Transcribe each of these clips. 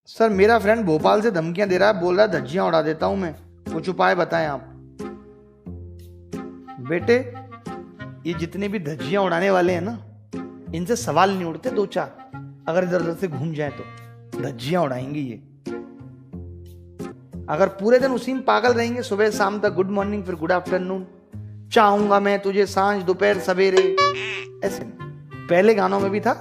Sir मेरा friend Bhopal से धमकियां दे रहा है, बोल रहा है धज्जियां उड़ा देता हूं मैं, कुछ उपाय बताएं आप। बेटे ये जितने भी धज्जियां उड़ाने वाले हैं ना, इनसे सवाल नहीं उड़ते दो चार, अगर इधर उधर से घूम जाए तो धज्जियां उड़ाएंगे ये। अगर पूरे दिन उसी में पागल रहेंगे, सुबह शाम तक गुड मॉर्निंग फिर गुड आफ्टरनून, चाहूंगा मैं तुझे सांझ दोपहर सवेरे, ऐसे नहीं। पहले गानों में भी था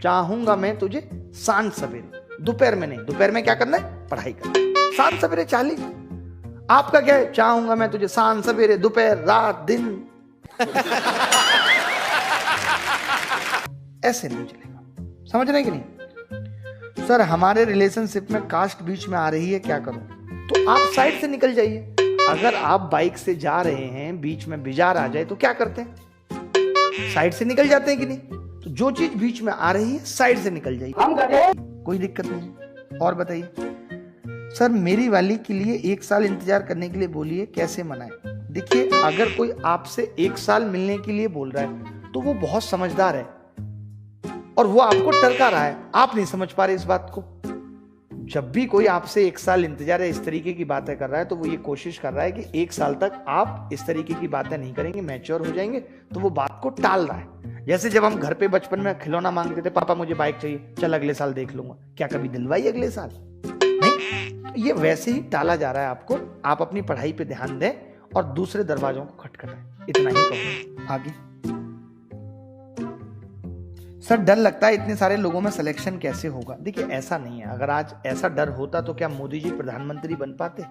चाहूंगा मैं तुझे सांझ सवेरे, दोपहर में नहीं। दोपहर में क्या करना है? पढ़ाई करना। सांझ सवेरे चाली आपका क्या है? चाहूंगा मैं तुझे सांझ सवेरे दोपहर रात दिन। ऐसे नहीं चलेगा, समझ रहे कि नहीं? सर हमारे रिलेशनशिप में कास्ट बीच में आ रही है, क्या करूं? तो आप साइड से निकल जाइए। अगर आप बाइक से जा रहे हैं, बीच में बिजार आ जाए तो क्या करते हैं? साइड से निकल जाते हैं कि नहीं? तो जो चीज बीच में आ रही है साइड से निकल जाइए, कोई दिक्कत नहीं। और बताइए सर, मेरी वाली के लिए 1 साल इंतजार करने के लिए बोलिए, कैसे मनाए? देखिए अगर कोई आपसे 1 साल मिलने के लिए बोल रहा है तो वो बहुत समझदार है और वो आपको टरका रहा है, आप नहीं समझ पा रहे इस बात को। जब भी कोई आपसे 1 साल इंतजार है, इस तरीके की बातें कर रहा है, तो वो ये कोशिश कर रहा है कि 1 साल तक आप इस तरीके की बातें नहीं करेंगे, मैच्योर हो जाएंगे, तो वो बात को टाल रहा है। जैसे जब हम घर पे बचपन में खिलौना मांगते थे, पापा मुझे बाइक चाहिए, चल अगले साल देख लूंगा, क्या कभी दिलवाई अगले साल? नहीं। तो ये वैसे ही टाला जा रहा है आपको। आप अपनी पढ़ाई पे ध्यान दें और दूसरे दरवाजों को खटखटाएं, इतना ही कहूंगा। आगे सर डर लगता है इतने सारे लोगों में सिलेक्शन कैसे होगा? देखिए ऐसा नहीं है। अगर आज ऐसा डर होता तो क्या मोदी जी प्रधानमंत्री बन पाते?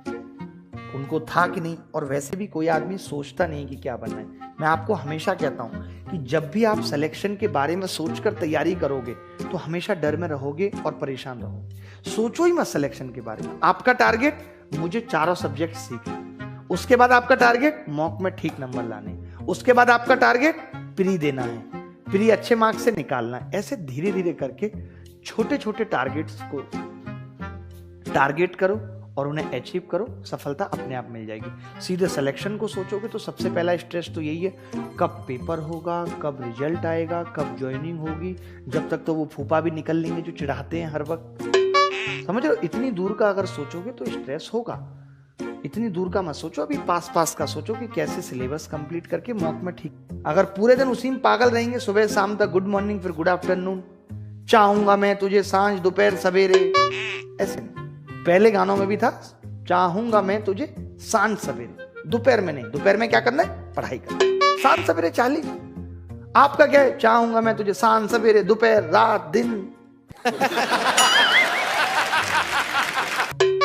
उनको था कि नहीं? और वैसे भी कोई आदमी सोचता नहीं कि क्या बनना है। मैं आपको हमेशा कहता हूं कि जब भी आप सिलेक्शन के बारे में सोचकर तैयारी करोगे तो हमेशा डर में रहोगे और परेशान रहोगे। सोचो ही मत सिलेक्शन के बारे में। आपका टारगेट मुझे चारों सब्जेक्ट सीखने, उसके बाद आपका टारगेट मॉक में ठीक नंबर लाने, उसके बाद आपका टारगेट प्री देना है, प्री अच्छे मार्क्स से निकालना है। ऐसे धीरे धीरे करके छोटे छोटे टारगेट्स को टारगेट करो और उन्हें अचीव करो, सफलता अपने आप मिल जाएगी। सीधे सिलेक्शन को सोचोगे तो सबसे पहला स्ट्रेस तो यही है, कब पेपर होगा, कब रिजल्ट आएगा, कब ज्वाइनिंग होगी। जब तक तो वो फूफा भी निकल लेंगे जो चिढ़ाते हैं हर वक्त, समझ रहे हो? इतनी दूर का अगर सोचोगे तो स्ट्रेस होगा। इतनी दूर का मत सोचो, अभी पास का सोचो कि कैसे सिलेबस कंप्लीट करके मॉक में ठीक। अगर पूरे दिन उसी में पागल रहेंगे, सुबह शाम तक गुड मॉर्निंग फिर गुड आफ्टरनून, चाहूंगा मैं तुझे सांझ दोपहर सवेरे, ऐसे नहीं। पहले गानों में भी था चाहूंगा मैं तुझे सांझ सवेरे, दोपहर में नहीं। दोपहर में क्या करना है? पढ़ाई करना। सांझ सवेरे चाली आपका क्या है? चाहूंगा मैं तुझे सांझ सवेरे दोपहर रात दिन।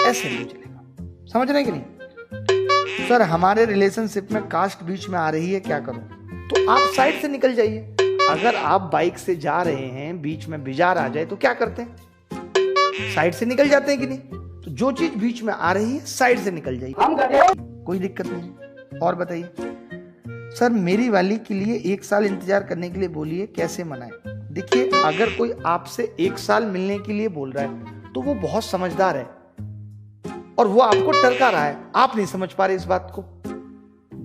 ऐसे नहीं चलेगा, समझ रहे कि नहीं? सर हमारे रिलेशनशिप में कास्ट बीच में आ रही है, क्या करूं? तो आप साइड से निकल जाइए। अगर आप बाइक से जा रहे हैं, बीच में बिजार आ जाए तो क्या करते हैं? साइड से निकल जाते हैं कि नहीं? तो जो चीज बीच में आ रही है साइड से निकल जाइए, कोई दिक्कत नहीं। और बताइए सर, मेरी वाली के लिए 1 साल इंतजार करने के लिए बोलिए, कैसे मनाए? देखिए अगर कोई आपसे 1 साल मिलने के लिए बोल रहा है तो वो बहुत समझदार है और वो आपको टरका रहा है, आप नहीं समझ पा रहे इस बात को।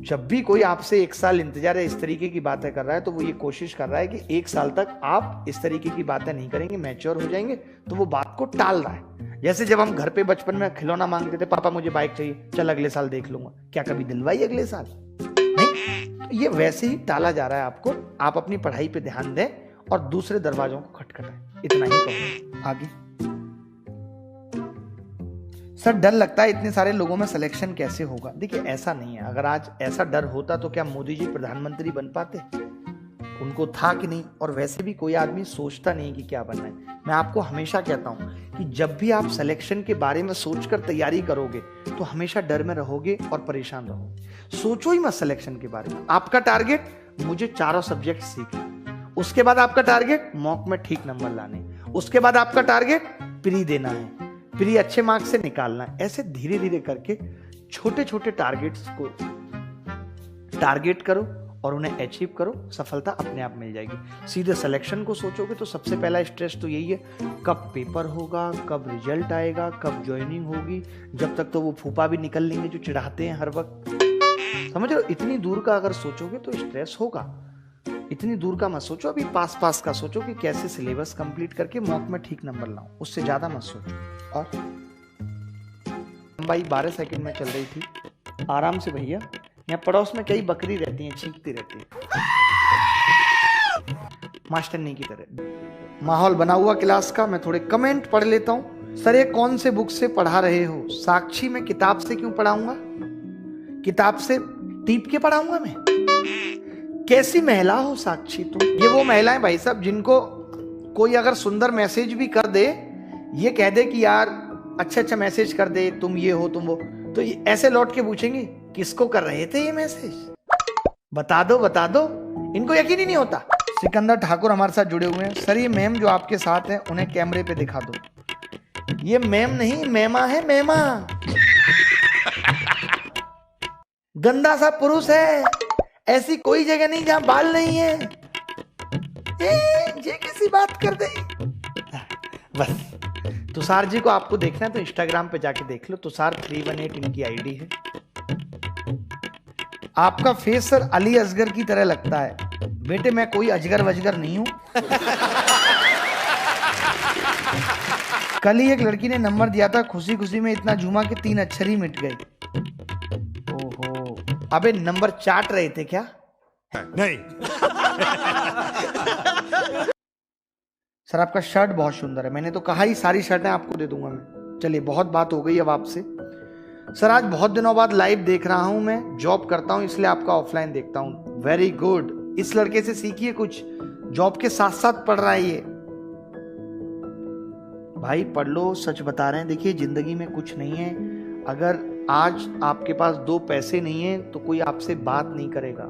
जब भी कोई आपसे 1 साल इंतजार है, इस तरीके की बातें कर रहा है, तो वो ये कोशिश कर रहा है कि 1 साल तक आप इस तरीके की बातें नहीं करेंगे, मैच्योर हो जाएंगे, तो वो बात को टाल रहा है। जैसे जब हम घर पे बचपन में खिलौना मांगते थे, पापा मुझे बाइक चाहिए, चल अगले साल देख लूंगा, क्या कभी दिलवाई अगले साल? नहीं। तो ये वैसे ही टाला जा रहा है आपको। आप अपनी पढ़ाई पे ध्यान दें और दूसरे दरवाजों को खटखटाएं, इतना ही कहूंगा। आगे सर डर लगता है इतने सारे लोगों में सिलेक्शन कैसे होगा? देखिए ऐसा नहीं है। अगर आज ऐसा डर होता तो क्या मोदी जी प्रधानमंत्री बन पाते? उनको था कि नहीं? और वैसे भी कोई आदमी सोचता नहीं कि क्या बनना है। मैं आपको हमेशा कहता हूं कि जब भी आप सिलेक्शन के बारे में सोचकर तैयारी करोगे तो हमेशा डर में रहोगे और परेशान रहोगे। सोचो ही मत सिलेक्शन के बारे में। आपका टारगेट मुझे चारों सब्जेक्ट सीखने, उसके बाद आपका टारगेट मॉक में ठीक नंबर लाने, उसके बाद आपका टारगेट प्री देना है, प्री अच्छे मार्क्स से निकालना है। ऐसे धीरे धीरे करके छोटे छोटे टारगेट्स को टारगेट करो और उन्हें अचीव करो, सफलता अपने आप मिल जाएगी। सीधे सिलेक्शन को सोचोगे तो सबसे पहला स्ट्रेस तो यही है, कब पेपर होगा, कब रिजल्ट आएगा, कब ज्वाइनिंग होगी। जब तक तो वो फूफा भी निकल लेंगे जो चिढ़ाते हैं हर वक्त, समझ रहे हो? इतनी दूर का अगर सोचोगे तो स्ट्रेस होगा। इतनी दूर का मत सोचो, अभी पास का सोचो कि कैसे सिलेबस कंप्लीट करके मॉक में ठीक नंबर लाऊं, उससे ज्यादा मत सोचो। और लंबाई 12 सेकंड में चल रही थी। आराम से भैया, यहाँ पड़ोस में कई बकरी रहती हैं, चीखती रहती है मास्टरनी की तरह। माहौल बना हुआ क्लास का। मैं थोड़े कमेंट पढ़ लेता हूँ। सर ये कौन से बुक से पढ़ा रहे हो? साक्षी में किताब से क्यों पढ़ाऊंगा? किताब से टीप के पढ़ाऊंगा मैं? कैसी महिला हो साक्षी तुम? ये वो महिलाएं भाई साहब जिनको कोई अगर सुंदर मैसेज भी कर दे, ये कह दे कि यार अच्छा मैसेज कर दे, तुम ये हो तुम वो, तो ये ऐसे लौट के पूछेंगे किसको कर रहे थे ये मैसेज, बता दो बता दो। इनको यकीन ही नहीं होता। सिकंदर ठाकुर हमारे साथ जुड़े हुए हैं। सर ये मैम जो आपके साथ है उन्हें कैमरे पे दिखा दो। ये मैम नहीं मेमा है, मेमा। गंदा सा पुरुष है, ऐसी कोई जगह नहीं जहां बाल नहीं है। ये किसी बात कर दे बस। तुषार जी को आपको देखना है तो इंस्टाग्राम पे जाके देख लो, तुषार 318 इनकी आईडी है। आपका फेस सर अली असगर की तरह लगता है। बेटे मैं कोई अजगर वजगर नहीं हूं। कल ही एक लड़की ने नंबर दिया था, खुशी खुशी में इतना झूमा कि 3 अक्षर ही मिट गए। ओहो, अबे नंबर चाट रहे थे क्या? नहीं। सर आपका शर्ट बहुत सुंदर है। मैंने तो कहा ही सारी शर्टें आपको दे दूंगा मैं। चलिए बहुत बात हो गई अब आपसे। सर आज बहुत दिनों बाद लाइव देख रहा हूं। मैं जॉब करता हूं इसलिए आपका ऑफलाइन देखता हूं। वेरी गुड, इस लड़के से सीखिए कुछ। जॉब के साथ साथ पढ़ रहा है ये। भाई पढ़ लो, सच बता रहे हैं। देखिए जिंदगी में कुछ नहीं है। अगर आज आपके पास 2 पैसे नहीं है तो कोई आपसे बात नहीं करेगा।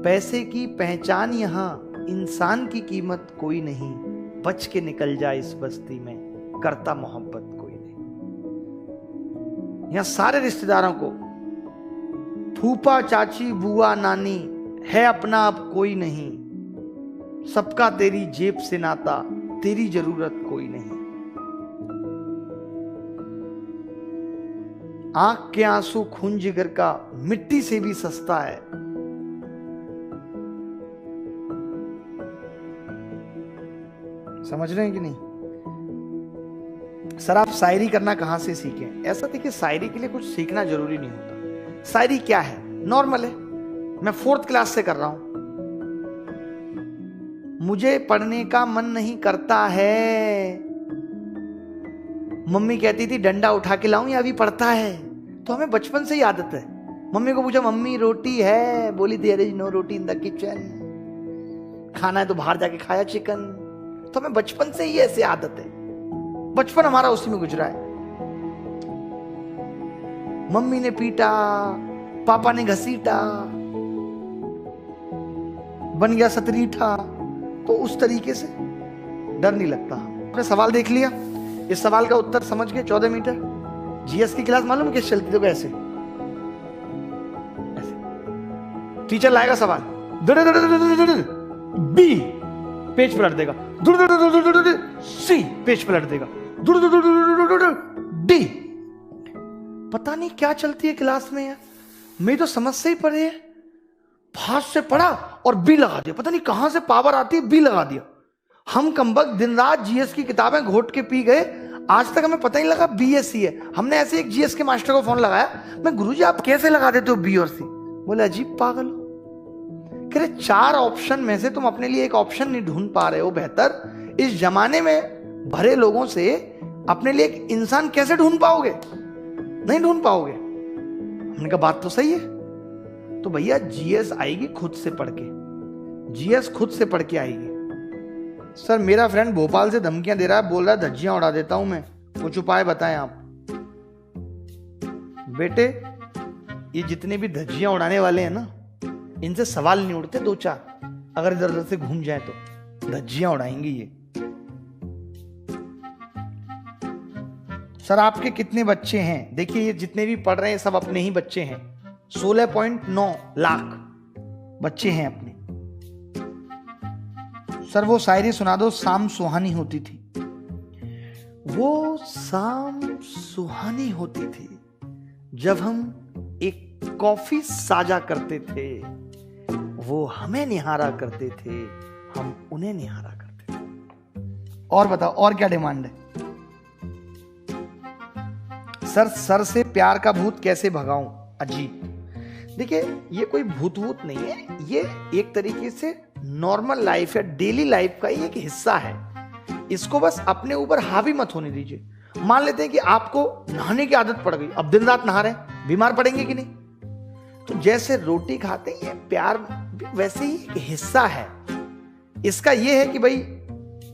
पैसे की पहचान यहाँ, इंसान की कीमत कोई नहीं। बच के निकल जाए इस बस्ती में, करता मोहब्बत कोई नहीं। यहां सारे रिश्तेदारों को फूफा चाची बुआ नानी है, अपना अब कोई नहीं। सबका तेरी जेब से नाता, तेरी जरूरत कोई नहीं। आंख के आंसू खून जिगर का मिट्टी से भी सस्ता है। समझ रहे हैं कि नहीं? सर आप शायरी करना कहां से सीखें? ऐसा देखिए, शायरी के लिए कुछ सीखना जरूरी नहीं होता। शायरी क्या है, नॉर्मल है। मैं 4th क्लास से कर रहा हूं। मुझे पढ़ने का मन नहीं करता है। मम्मी कहती थी डंडा उठा के लाऊं या अभी पढ़ता है? तो हमें बचपन से ही आदत है। मम्मी को पूछा मम्मी रोटी है? बोली there is no roti in the kitchen. खाना है तो बाहर जाके खाया चिकन। तो हमें बचपन से ही ऐसे आदत है। बचपन हमारा उसी में गुजरा है। मम्मी ने पीटा, पापा ने घसीटा, बन गया सतरीठा। तो उस तरीके से डर नहीं लगता। आपने सवाल देख लिया, इस सवाल का उत्तर समझ गए। 14 मीटर जीएस की क्लास मालूम कैसे चलती? तो ऐसे टीचर लाएगा सवाल, बी पेज पलट देगा, सी पेज पलट देगा, डी। पता नहीं क्या चलती है क्लास में यार। मेरी तो समझ से ही पढ़े है। फास्ट से पढ़ा और बी लगा दिया। पता नहीं कहां से पावर आती है, बी लगा दिया। हम कमबख्त दिन रात जीएस की किताबें घोट के पी गए, आज तक हमें पता ही लगा बीएससी है। हमने ऐसे एक जीएस के मास्टर को फोन लगाया, मैं गुरुजी आप कैसे लगा देते हो बी और सी? बोले अजीब पागल हो। कह रहे 4 ऑप्शन में से तुम अपने लिए एक ऑप्शन नहीं ढूंढ पा रहे हो बेहतर। इस जमाने में भरे लोगों से अपने लिए एक इंसान कैसे ढूंढ पाओगे? नहीं ढूंढ पाओगे। हमने कहा बात तो सही है। तो भैया जीएस आएगी खुद से पढ़ के, जीएस खुद से पढ़ के आएगी। सर मेरा फ्रेंड भोपाल से धमकियां दे रहा है, बोल रहा है धज्जियां उड़ा देता हूं मैं, कुछ उपाय बताएं आप। बेटे ये जितने भी धज्जियां उड़ाने वाले हैं ना, इनसे सवाल नहीं उड़ते 2-4। अगर इधर उधर से घूम जाए तो धज्जियां उड़ाएंगे ये। सर आपके कितने बच्चे हैं? देखिए ये जितने भी पढ़ रहे हैं सब अपने ही बच्चे हैं। 16.9 लाख बच्चे हैं अपने। सर वो शायरी सुना दो, शाम सुहानी होती थी। वो शाम सुहानी होती थी जब हम एक कॉफी साझा करते थे। वो हमें निहारा करते थे, हम उन्हें निहारा करते थे। और बताओ और क्या डिमांड है? सर से प्यार का भूत कैसे भगाऊं, अजीत। देखिए ये कोई भूत वूत नहीं है, ये एक तरीके से नॉर्मल लाइफ है, डेली लाइफ का ही एक हिस्सा है। इसको बस अपने ऊपर हावी मत होने दीजिए। मान लेते हैं कि आपको नहाने की आदत पड़ गई, अब दिन रात नहा रहे हैं, बीमार पड़ेंगे कि नहीं? तो जैसे रोटी खाते हैं ये प्यार वैसे ही एक हिस्सा है। इसका ये है कि भाई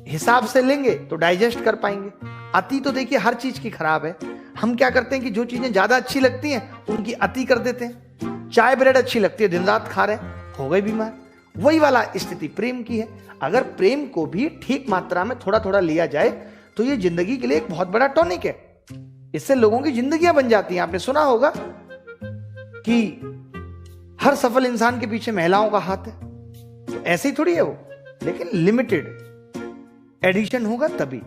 हिसाब से लेंगे तो डाइजेस्ट कर पाएंगे। अति तो देखिए हर चीज की खराब है। हम क्या करते हैं कि जो चीजें ज्यादा अच्छी लगती हैं उनकी अति कर देते हैं। चाय ब्रेड अच्छी लगती है, दिन रात खा रहे हैं, हो गए बीमार। वही वाला स्थिति प्रेम की है। अगर प्रेम को भी ठीक मात्रा में थोड़ा थोड़ा लिया जाए तो ये जिंदगी के लिए एक बहुत बड़ा टॉनिक है। इससे लोगों की जिंदगियां बन जाती हैं। आपने सुना होगा कि हर सफल इंसान के पीछे महिलाओं का हाथ है, तो ऐसे ही थोड़ी है वो, लेकिन लिमिटेड एडिशन होगा तभी।